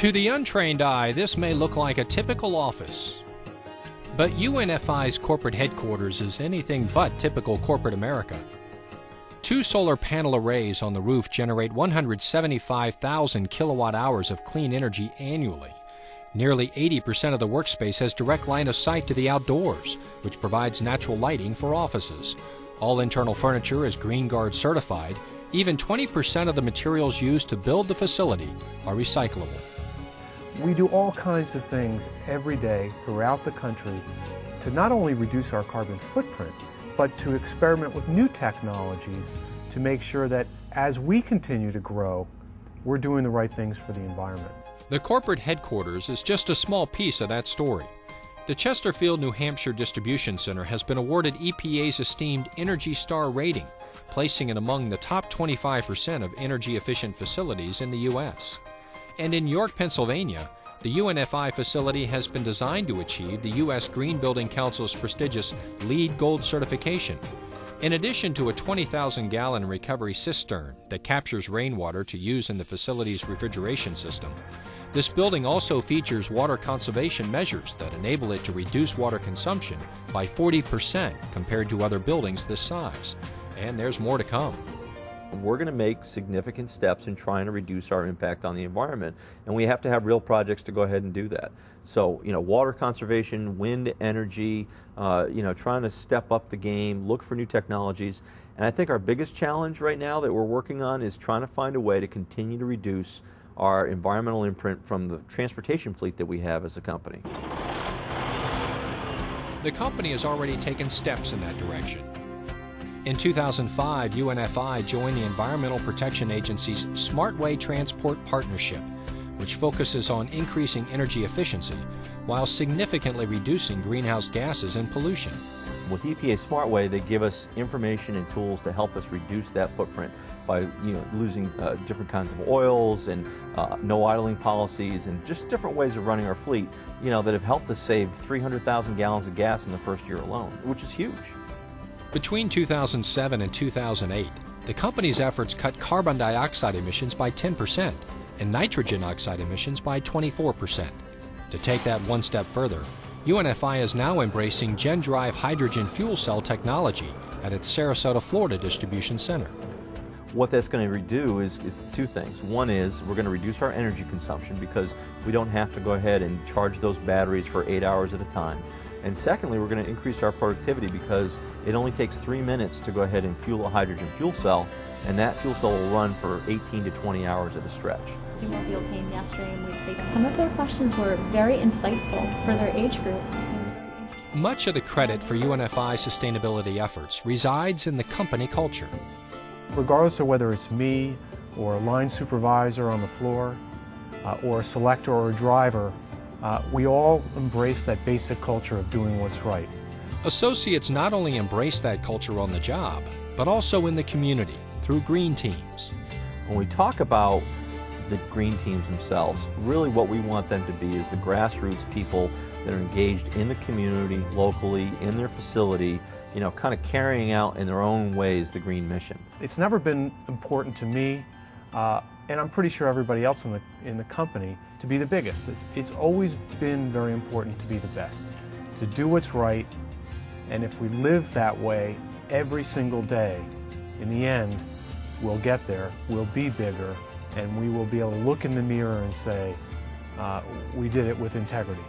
To the untrained eye, this may look like a typical office. But UNFI's corporate headquarters is anything but typical corporate America. 2 solar panel arrays on the roof generate 175,000 kilowatt hours of clean energy annually. Nearly 80% of the workspace has direct line of sight to the outdoors, which provides natural lighting for offices. All internal furniture is Green Guard certified. Even 20% of the materials used to build the facility are recyclable. We do all kinds of things every day throughout the country to not only reduce our carbon footprint, but to experiment with new technologies to make sure that as we continue to grow, we're doing the right things for the environment. The corporate headquarters is just a small piece of that story. The Chesterfield, New Hampshire Distribution Center has been awarded EPA's esteemed Energy Star rating, placing it among the top 25% of energy-efficient facilities in the U.S. And in York, Pennsylvania, the UNFI facility has been designed to achieve the U.S. Green Building Council's prestigious LEED Gold certification. In addition to a 20,000-gallon recovery cistern that captures rainwater to use in the facility's refrigeration system, this building also features water conservation measures that enable it to reduce water consumption by 40% compared to other buildings this size. And there's more to come. We're going to make significant steps in trying to reduce our impact on the environment, and we have to have real projects to go ahead and do that. So, water conservation, wind energy, trying to step up the game, look for new technologies. And I think our biggest challenge right now that we're working on is trying to find a way to continue to reduce our environmental imprint from the transportation fleet that we have as a company. The company has already taken steps in that direction. In 2005, UNFI joined the Environmental Protection Agency's SmartWay Transport Partnership, which focuses on increasing energy efficiency while significantly reducing greenhouse gases and pollution. With EPA SmartWay, they give us information and tools to help us reduce that footprint by losing different kinds of oils and no idling policies and just different ways of running our fleet that have helped us save 300,000 gallons of gas in the first year alone, which is huge. Between 2007 and 2008, the company's efforts cut carbon dioxide emissions by 10% and nitrogen oxide emissions by 24%. To take that one step further, UNFI is now embracing GenDrive hydrogen fuel cell technology at its Sarasota, Florida distribution center. What that's going to do is 2 things. One is we're going to reduce our energy consumption because we don't have to go ahead and charge those batteries for 8 hours at a time. And secondly, we're going to increase our productivity because it only takes 3 minutes to go ahead and fuel a hydrogen fuel cell, and that fuel cell will run for 18 to 20 hours at a stretch. Automobile came yesterday and we played. Some of their questions were very insightful for their age group. Much of the credit for UNFI's sustainability efforts resides in the company culture. Regardless of whether it's me or a line supervisor on the floor or a selector or a driver, we all embrace that basic culture of doing what's right. Associates not only embrace that culture on the job, but also in the community through green teams. When we talk about the green teams themselves, really what we want them to be is the grassroots people that are engaged in the community, locally, in their facility, kind of carrying out in their own ways the green mission. It's never been important to me, and I'm pretty sure everybody else in the company, to be the biggest. It's always been very important to be the best, to do what's right, and if we live that way every single day, in the end, we'll get there, we'll be bigger, and we will be able to look in the mirror and say, we did it with integrity.